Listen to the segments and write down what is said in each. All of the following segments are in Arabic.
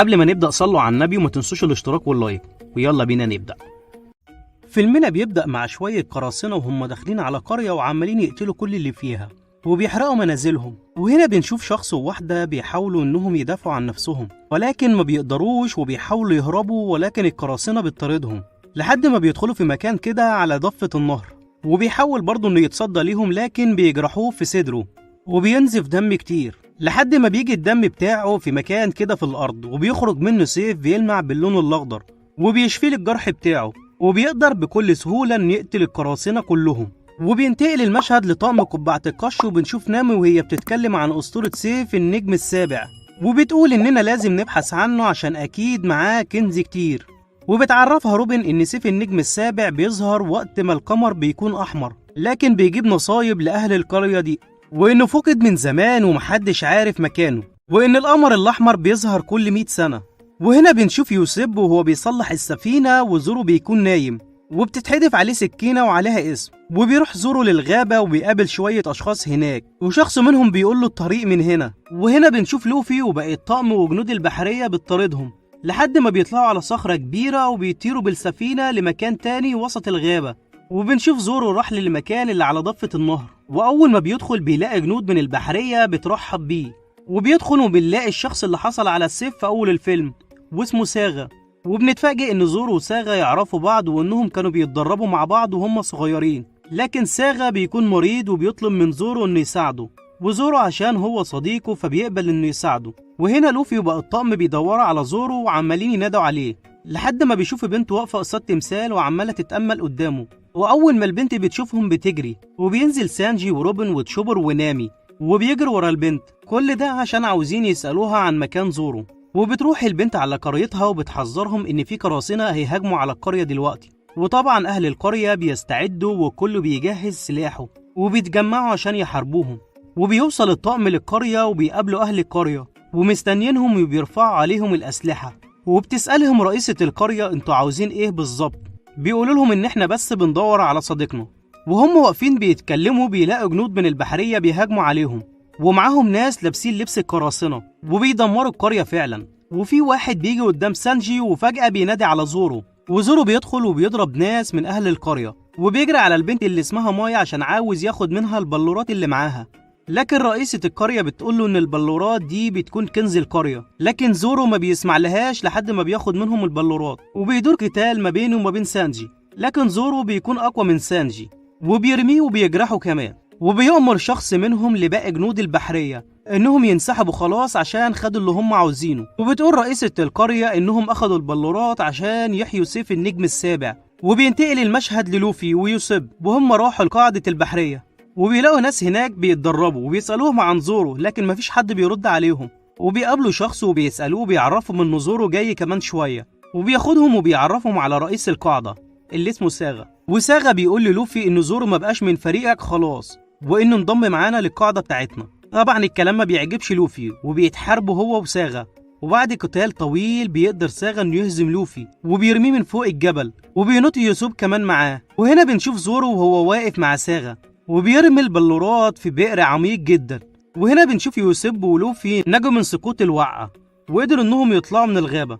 قبل ما نبدأ صلوا على النبي وما تنسوش الاشتراك واللايك، ويلا بينا نبدأ. فيلمنا بيبدأ مع شوية قراصنة وهم داخلين على قرية وعمالين يقتلوا كل اللي فيها وبيحرقوا منازلهم، وهنا بنشوف شخص وواحدة بيحاولوا انهم يدافعوا عن نفسهم ولكن ما بيقدروش وبيحاولوا يهربوا، ولكن القراصنة بتطاردهم لحد ما بيدخلوا في مكان كده على ضفة النهر، وبيحاول برضه انه يتصدى ليهم لكن بيجرحوه في صدره وبينزف دم كتير لحد ما بيجي الدم بتاعه في مكان كده في الأرض وبيخرج منه سيف بيلمع باللون الأخضر وبيشفي الجرح بتاعه، وبيقدر بكل سهولة إنه يقتل القراصنة كلهم. وبينتقل المشهد لطقم قبعة القش وبنشوف نامي وهي بتتكلم عن أسطورة سيف النجم السابع، وبتقول إننا لازم نبحث عنه عشان أكيد معاه كنز كتير. وبتعرفها روبن إن سيف النجم السابع بيظهر وقت ما القمر بيكون أحمر لكن بيجيب نصايب لأهل القرية دي، وإنه فقد من زمان ومحدش عارف مكانه، وإن القمر الأحمر بيظهر كل 100 سنة. وهنا بنشوف يوسف وهو بيصلح السفينة وزورو بيكون نايم وبتتحدف عليه سكينة وعليها اسم، وبيروح زورو للغابة وبيقابل شوية أشخاص هناك وشخص منهم بيقول له الطريق من هنا. وهنا بنشوف لوفي وباقي الطقم وجنود البحرية بتطاردهم لحد ما بيطلعوا على صخرة كبيرة وبيطيروا بالسفينة لمكان تاني وسط الغابة، وبنشوف زورو راح للمكان اللي على ضفة النهر، وأول ما بيدخل بيلاقي جنود من البحرية بترحب بيه، وبيدخل وبنلاقي الشخص اللي حصل على السيف في أول الفيلم واسمه ساغا، وبنتفاجئ إن زورو وساغا يعرفوا بعض وإنهم كانوا بيتدربوا مع بعض وهم صغيرين، لكن ساغا بيكون مريض وبيطلب من زورو إنه يساعده، وزورو عشان هو صديقه فبيقبل إنه يساعده. وهنا لوفي وبقى الطقم بيدوروا على زورو وعمالين ينادوا عليه لحد ما بيشوف بنت واقفة قصاد تمثال وعمالة تتأمل قدامه، وأول ما البنت بتشوفهم بتجري، وبينزل سانجي وروبن وتشوبر ونامي وبيجروا ورا البنت، كل ده عشان عاوزين يسألوها عن مكان زورو. وبتروح البنت على قريتها وبتحذرهم إن في قراصنة هيهاجموا على القرية دلوقتي، وطبعا أهل القرية بيستعدوا وكله بيجهز سلاحه وبيتجمعوا عشان يحاربوهم. وبيوصل الطقم للقرية وبيقابلوا أهل القرية ومستنيينهم وبيرفعوا عليهم الأسلحة، وبتسألهم رئيسة القرية انتوا عاوزين ايه بالظبط؟ بيقولوا لهم ان احنا بس بندور على صديقنا. وهم واقفين بيتكلموا بيلاقوا جنود من البحرية بيهاجموا عليهم ومعاهم ناس لابسين لبس القراصنة وبيدمروا القرية فعلا. وفي واحد بيجي قدام سانجي وفجأة بينادي على زورو، وزورو بيدخل وبيضرب ناس من أهل القرية وبيجري على البنت اللي اسمها مايا عشان عاوز ياخد منها البلورات اللي معاها، لكن رئيسة القرية بتقوله إن البلورات دي بتكون كنز القرية، لكن زورو ما بيسمع لهاش لحد ما بياخد منهم البلورات، وبيدور قتال ما بينه وما بين سانجي، لكن زورو بيكون أقوى من سانجي وبيرميه وبيجرحه كمان، وبيأمر شخص منهم لباقي جنود البحرية إنهم ينسحبوا خلاص عشان خدوا اللي هم عاوزينه. وبتقول رئيسة القرية إنهم أخدوا البلورات عشان يحيوا سيف النجم السابع. وبينتقل المشهد للوفي ويوسف وهم راحوا لقاعدة البحرية وبيلاقوا ناس هناك بيتدربوا وبيسألوهم عن زورو لكن مفيش حد بيرد عليهم، وبيقابلوا شخص وبيسألوه بيعرفهم إن زورو جاي كمان شوية، وبياخدهم وبيعرفهم على رئيس القاعدة اللي اسمه ساغا. وساغا بيقول للوفي إن زورو ما بقاش من فريقك خلاص وإنه انضم معانا للقاعدة بتاعتنا. طبعا الكلام ما بيعجبش لوفي وبيتحاربوا هو وساغا، وبعد قتال طويل بيقدر ساغا إنه يهزم لوفي وبيرميه من فوق الجبل وبينط يوسوب كمان معاه. وهنا بنشوف زورو وهو واقف مع ساغا وبيرمي البلورات في بئر عميق جدا. وهنا بنشوف يوسف ولوفي نجوا من سقوط الوعة وقدروا انهم يطلعوا من الغابة.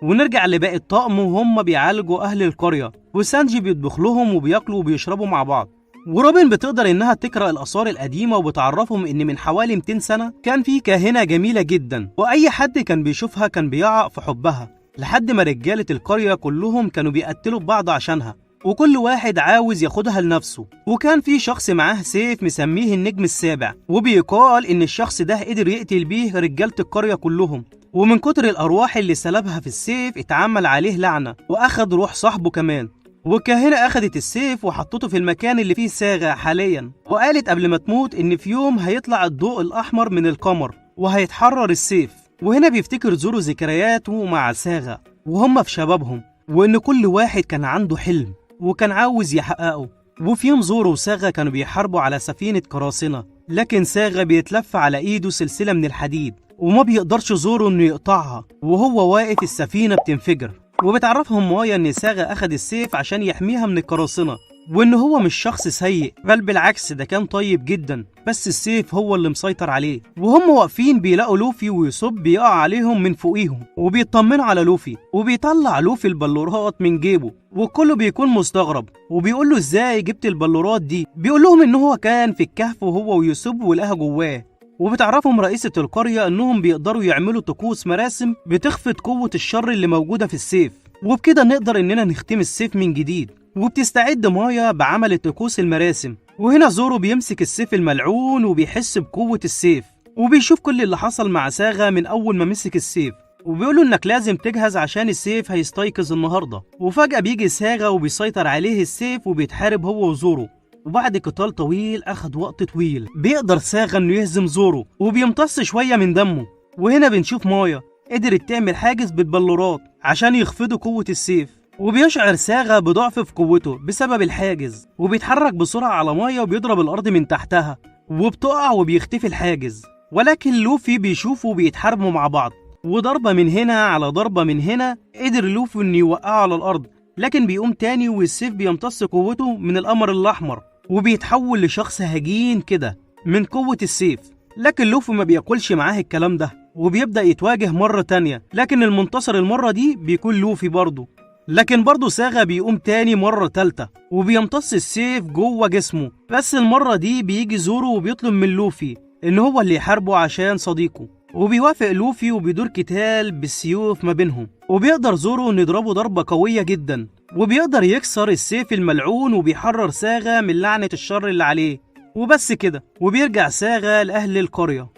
ونرجع لباقي الطقم وهم بيعالجوا اهل القرية، وسانجي بيطبخ لهم وبياكلوا وبيشربوا مع بعض، وروبن بتقدر انها تقرأ الآثار القديمة وبتعرفهم ان من حوالي 200 سنة كان في كاهنة جميلة جدا واي حد كان بيشوفها كان بيقع في حبها، لحد ما رجالة القرية كلهم كانوا بيقتلوا ببعض عشانها وكل واحد عاوز ياخدها لنفسه. وكان في شخص معاه سيف مسميه النجم السابع، وبيقال ان الشخص ده قدر يقتل بيه رجالة القرية كلهم، ومن كتر الارواح اللي سلبها في السيف اتعمل عليه لعنة واخد روح صاحبه كمان. والكاهنة اخدت السيف وحطته في المكان اللي فيه ساغا حاليا، وقالت قبل ما تموت ان في يوم هيطلع الضوء الاحمر من القمر وهيتحرر السيف. وهنا بيفتكر زورو ذكرياته مع ساغا وهم في شبابهم، وان كل واحد كان عنده حلم وكان عاوز يحققه. وفي يوم زورو وساغا كانوا بيحاربوا على سفينة قراصنة، لكن ساغا بيتلف على ايده سلسلة من الحديد وما بيقدرش زورو انه يقطعها، وهو واقف السفينة بتنفجر. وبتعرفهم مايا ان ساغا اخد السيف عشان يحميها من القراصنة، وإن هو مش شخص سيء، بل بالعكس ده كان طيب جدا، بس السيف هو اللي مسيطر عليه. وهم واقفين بيلاقوا لوفي ويوسوب بيقع عليهم من فوقيهم، وبيطمنوا على لوفي، وبيطلع لوفي البلورات من جيبه، وكله بيكون مستغرب وبيقول له ازاي جبت البلورات دي. بيقول لهم ان هو كان في الكهف وهو ويوسوب ولقاها جواه. وبتعرفهم رئيسة القرية انهم بيقدروا يعملوا طقوس مراسم بتخفض قوة الشر اللي موجودة في السيف، وبكده نقدر اننا نختم السيف من جديد. وبتستعد مايا بعمل طقوس المراسم، وهنا زورو بيمسك السيف الملعون وبيحس بقوة السيف، وبيشوف كل اللي حصل مع ساغا من اول ما مسك السيف، وبيقوله انك لازم تجهز عشان السيف هيستيقظ النهارده. وفجأة بيجي ساغا وبيسيطر عليه السيف وبيتحارب هو وزورو. وبعد قتال طويل أخد وقت طويل بيقدر ساغا إنه يهزم زورو وبيمتص شوية من دمه. وهنا بنشوف مايا قدرت تعمل حاجز بالبلورات عشان يخفضوا قوة السيف، وبيشعر ساغا بضعف في قوته بسبب الحاجز، وبيتحرك بسرعة على مايا وبيضرب الأرض من تحتها وبتقع وبيختفي الحاجز. ولكن لوفي بيشوفه وبيتحاربوا مع بعض، وضربة من هنا على ضربة من هنا قدر لوفي إنه يوقعه على الأرض، لكن بيقوم تاني والسيف بيمتص قوته من القمر الأحمر وبيتحول لشخص هجين كده من قوة السيف. لكن لوفي ما بياكلش معاه الكلام ده وبيبدأ يتواجه مرة تانية، لكن المنتصر المرة دي بيكون لوفي برضه. لكن برضه ساغا بيقوم تاني مرة تالتة وبيمتص السيف جوه جسمه، بس المرة دي بيجي زورو وبيطلب من لوفي إن هو اللي يحاربه عشان صديقه، وبيوافق لوفي وبيدور قتال بالسيوف ما بينهم. وبيقدر زورو إنه يضربه ضربة قوية جدا، وبيقدر يكسر السيف الملعون وبيحرر ساغا من لعنة الشر اللي عليه. وبس كده وبيرجع ساغا لأهل القرية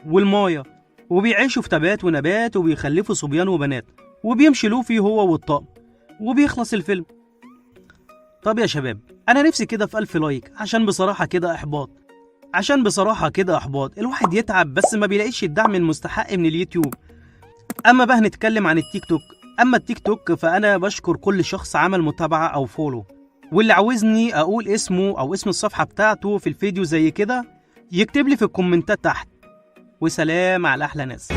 والمايا، وبيعيشوا في تبات ونبات وبيخلفوا صبيان وبنات، وبيمشي لوفي هو والطقم وبيخلص الفيلم. طب يا شباب أنا نفسي كده في 1000 لايك، عشان بصراحة كده إحباط الواحد يتعب بس ما بيلاقيش الدعم المستحق من اليوتيوب. أما بقى هنتكلم عن التيك توك. أما التيك توك فأنا بشكر كل شخص عمل متابعة أو فولو، واللي عاوزني أقول اسمه أو اسم الصفحة بتاعته في الفيديو زي كده يكتب لي في الكومنتات تحت. وسلام على أحلى ناس.